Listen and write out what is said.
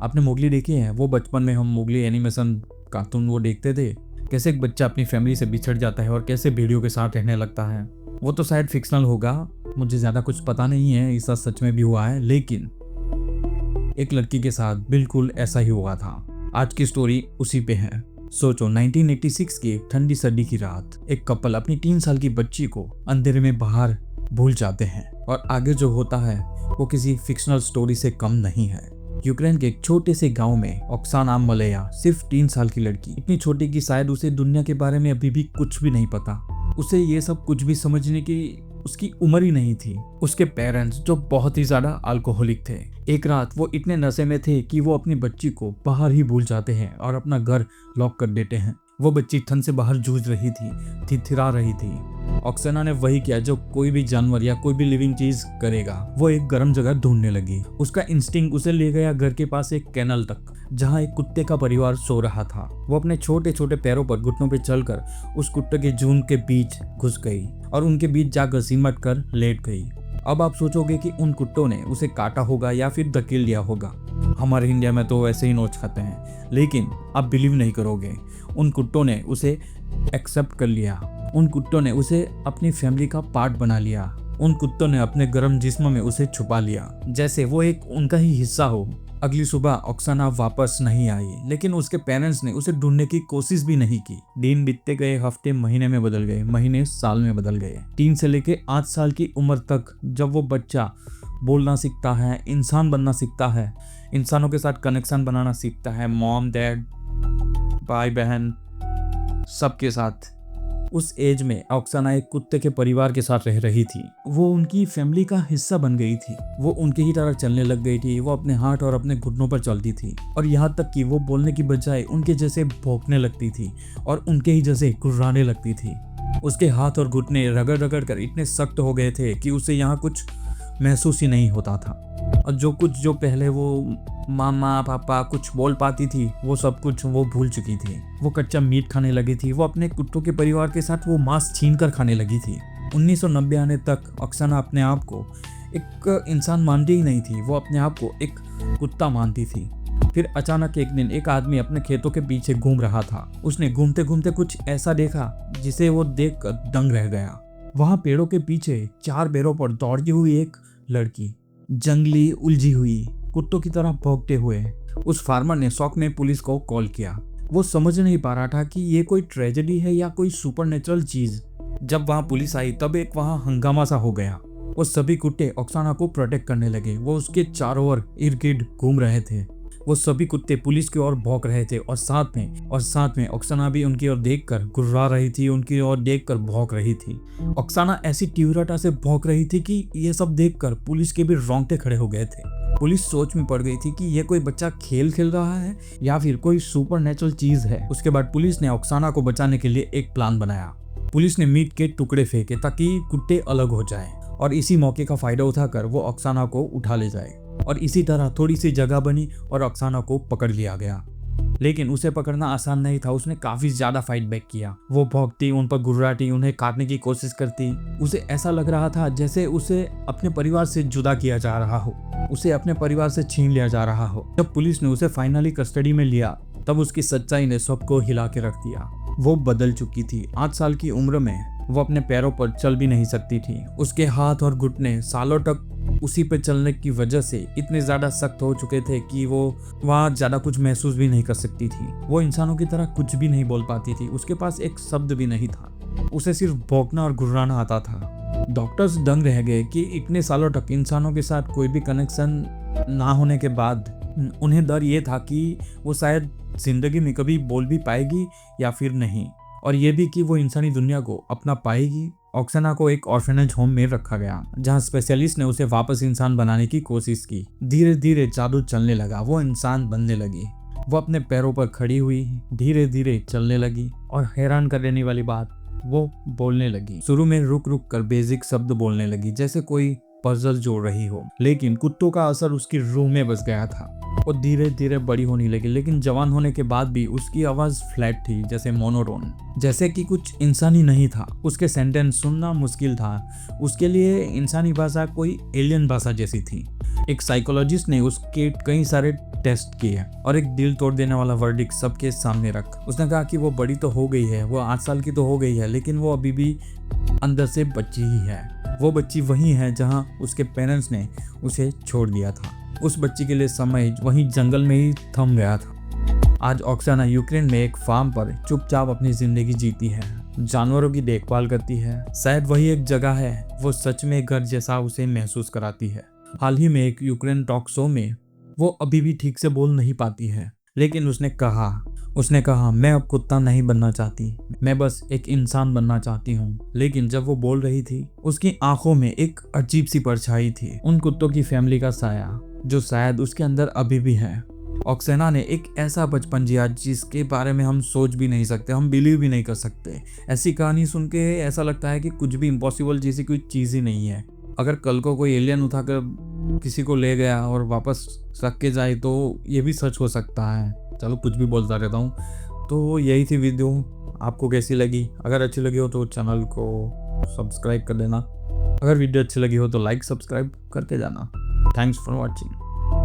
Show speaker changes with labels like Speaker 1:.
Speaker 1: आपने मोगली देखी है? वो बचपन में हम मोगली एनिमेशन कार्टून वो देखते थे, कैसे एक बच्चा अपनी फैमिली से बिछड़ जाता है और कैसे भेड़ियों के साथ रहने लगता है। वो तो शायद फिक्शनल होगा, मुझे ज़्यादा कुछ पता नहीं है ऐसा सच में भी हुआ है, लेकिन एक लड़की के साथ बिल्कुल ऐसा ही हुआ था। आज की स्टोरी उसी पे है। सोचो 1986 की एक ठंडी सर्दी की रात, एक कपल अपनी 3 साल की बच्ची को अंधेरे में बाहर भूल जाते हैं और आगे जो होता है वो किसी फिक्शनल स्टोरी से कम नहीं है। यूक्रेन के एक छोटे से गांव में ऑक्साना मलेया सिर्फ 3 साल की लड़की, इतनी छोटी कि शायद उसे दुनिया के बारे में अभी भी कुछ भी नहीं पता। उसे ये सब कुछ भी समझने की उसकी उम्र ही नहीं थी। उसके पेरेंट्स जो बहुत ही ज्यादा अल्कोहलिक थे, एक रात वो इतने नशे में थे कि वो अपनी बच्ची को बाहर ही भूल जाते हैं और अपना घर लॉक कर देते हैं। वो बच्ची ठंड से बाहर जूझ रही थी, थिरथिरा रही थी। ऑक्साना ने वही किया जो कोई भी जानवर या कोई भी लिविंग चीज करेगा, वो एक गर्म जगह ढूंढने लगी। उसका इंस्टिंक्ट उसे ले गया घर के पास एक कैनल तक, जहाँ एक कुत्ते का परिवार सो रहा था। वो अपने छोटे छोटे पैरों पर घुटनों पर चलकर उस कुत्ते के झुंड के बीच घुस गई और उनके बीच जाकर सिमट कर लेट गई। अब आप सोचोगे कि उन कुत्तों ने उसे काटा होगा या फिर धकेल दिया होगा। हमारे इंडिया में तो वैसे ही नोच खाते हैं, लेकिन आप बिलीव नहीं करोगे, उन कुत्तों ने उसे एक्सेप्ट कर लिया। उन कुत्तों ने उसे अपनी फैमिली का पार्ट बना लिया। उन कुत्तों ने अपने गर्म जिस्म में उसे छुपा लिया, जैसे वो एक उनका ही हिस्सा हो। अगली सुबह ऑक्साना वापस नहीं आई, लेकिन उसके पेरेंट्स ने उसे ढूंढने की कोशिश भी नहीं की। दिन बीतते गए, हफ्ते महीने में बदल गए, महीने साल में बदल गए। 3 से लेके 8 साल की उम्र तक जब वो बच्चा बोलना सीखता है, इंसान बनना सीखता है, इंसानों के साथ कनेक्शन बनाना सीखता है, मॉम डैड भाई बहन सबके साथ। उस एज में ऑक्साना एक कुत्ते के परिवार के साथ रह रही थी। वो उनकी फैमिली का हिस्सा बन गई थी। वो उनके ही तरह चलने लग गई थी। वो अपने हाथ और अपने घुटनों पर चलती थी और यहाँ तक कि वो बोलने की बजाय उनके जैसे भौंकने लगती थी और उनके ही जैसे गुर्राने लगती थी। उसके हाथ और घुटने रगड़ रगड़ कर इतने सख्त हो गए थे कि उसे यहाँ कुछ महसूस ही नहीं होता था। और जो पहले वो मामा पापा कुछ बोल पाती थी, वो सब कुछ वो भूल चुकी थी। वो कच्चा मीट खाने लगी थी। वो अपने कुत्तों के परिवार के साथ वो मांस छीन कर खाने लगी थी। 1990 आने तक ऑक्साना अपने आप को एक इंसान मानती ही नहीं थी। वो अपने आप को एक कुत्ता मानती थी। फिर अचानक एक दिन एक आदमी अपने खेतों के पीछे घूम रहा था। उसने घूमते घूमते कुछ ऐसा देखा जिसे वो देख कर दंग रह गया। वहां पेड़ों के पीछे 4 पैरों पर दौड़ती हुई एक लड़की, जंगली उलझी हुई कुत्तों की तरह भौंकते हुए। उस फार्मर ने शौक में पुलिस को कॉल किया। वो समझ नहीं पा रहा था कि ये कोई ट्रेजेडी है या कोई सुपरनेचुरल चीज। जब वहां पुलिस आई तब एक वहां हंगामा सा हो गया। वो सभी कुत्ते ऑक्साना को प्रोटेक्ट करने लगे। वो उसके चारों ओर इर्द गिर्द घूम रहे थे। वो सभी कुत्ते पुलिस की ओर भौंक रहे थे और साथ में ऑक्साना भी उनकी ओर देखकर गुर्रा रही थी, उनकी ओर देखकर भौंक रही थी। ऑक्साना ऐसी तीव्रता से भौंक रही थी कि ये सब देखकर पुलिस के भी रोंगटे खड़े हो गए थे। पुलिस सोच में पड़ गई थी कि ये कोई बच्चा खेल खेल रहा है या फिर कोई सुपरनेचुरल चीज है। उसके बाद पुलिस ने ऑक्साना को बचाने के लिए एक प्लान बनाया। पुलिस ने मीट के टुकड़े फेंके ताकि कुत्ते अलग हो जाएं और इसी मौके का फायदा उठाकर वो ऑक्साना को उठा ले जाए। और इसी तरह थोड़ी सी जगह बनी और ऑक्साना को पकड़ लिया गया। लेकिन उसे पकड़ना आसान नहीं था। उसने काफी ज्यादा फाइट बैक किया। वो भौंकती, उन पर गुर्राती, उन्हें काटने की कोशिश करती। उसे ऐसा लग रहा था जैसे उसे अपने परिवार से जुदा किया जा रहा हो, उसे अपने परिवार से छीन लिया जा रहा हो। जब पुलिस ने उसे फाइनली कस्टडी में लिया तब उसकी सच्चाई ने सबको हिला के रख दिया। वो बदल चुकी थी। 8 साल की उम्र में वो अपने पैरों पर चल भी नहीं सकती थी। उसके हाथ और घुटने सालों तक उसी पे चलने की वजह से इतने ज्यादा सख्त हो चुके थे कि वो वहाँ ज्यादा कुछ महसूस भी नहीं कर सकती थी। वो इंसानों की तरह कुछ भी नहीं बोल पाती थी। उसके पास एक शब्द भी नहीं था। उसे सिर्फ भौंकना और गुर्राना आता था। डॉक्टर्स दंग रह गए कि इतने सालों तक इंसानों के साथ कोई भी कनेक्शन ना होने के बाद उन्हें डर ये था कि वो शायद जिंदगी में कभी बोल भी पाएगी या फिर नहीं, और ये भी कि वो इंसानी दुनिया को अपना पाएगी। ऑक्साना को एक ऑर्फेनेज होम में रखा गया, जहां स्पेशलिस्ट ने उसे वापस इंसान बनाने की कोशिश की। धीरे धीरे जादू चलने लगा। वो इंसान बनने लगी। वो अपने पैरों पर खड़ी हुई, धीरे धीरे चलने लगी और हैरान कर देने वाली बात, वो बोलने लगी। शुरू में रुक रुक कर बेसिक शब्द बोलने लगी, जैसे कोई पजल जोड़ रही हो। लेकिन कुत्तों का असर उसकी रूह में बस गया था। वो धीरे धीरे बड़ी होने लगी, लेकिन जवान होने के बाद भी उसकी आवाज फ्लैट थी, जैसे मोनोटोन, जैसे कि कुछ इंसानी नहीं था। उसके सेंटेंस सुनना मुश्किल था। उसके लिए इंसानी भाषा कोई एलियन भाषा जैसी थी। एक साइकोलॉजिस्ट ने उसके कई सारे टेस्ट किए और एक दिल तोड़ देने वाला वर्डिक्ट सबके सामने रख। उसने कहा कि वो बड़ी तो हो गई है, वो 8 साल की तो हो गई है, लेकिन वो अभी भी अंदर से बच्ची ही है। वो बच्ची वही है जहां उसके पेरेंट्स ने उसे छोड़ दिया था। उस बच्ची के लिए समय वहीं जंगल में ही थम गया था। आज ऑक्साना यूक्रेन में एक फार्म पर चुपचाप अपनी जिंदगी जीती है, जानवरों की देखभाल करती है। शायद वही एक जगह है वो सच में घर जैसा उसे महसूस कराती है। हाल ही में एक यूक्रेन टॉक शो में वो अभी भी ठीक से बोल नहीं पाती है, लेकिन उसने कहा मैं अब कुत्ता नहीं बनना चाहती, मैं बस एक इंसान बनना चाहती हूँ। लेकिन जब वो बोल रही थी उसकी आंखों में एक अजीब सी परछाई थी, उन कुत्तों की फैमिली का साया जो शायद उसके अंदर अभी भी है। ऑक्साना ने एक ऐसा बचपन जिया जिसके बारे में हम सोच भी नहीं सकते, हम बिलीव भी नहीं कर सकते। ऐसी कहानी सुन के ऐसा लगता है कि कुछ भी इम्पॉसिबल जैसी कोई चीज़ ही नहीं है। अगर कल को कोई एलियन उठाकर किसी को ले गया और वापस रख के जाए तो ये भी सच हो सकता है। चलो कुछ भी बोलता रहता हूँ। तो यही थी वीडियो, आपको कैसी लगी? अगर अच्छी लगी हो तो चैनल को सब्सक्राइब कर देना। अगर वीडियो अच्छी लगी हो तो लाइक सब्सक्राइब करते जाना। Thanks for watching.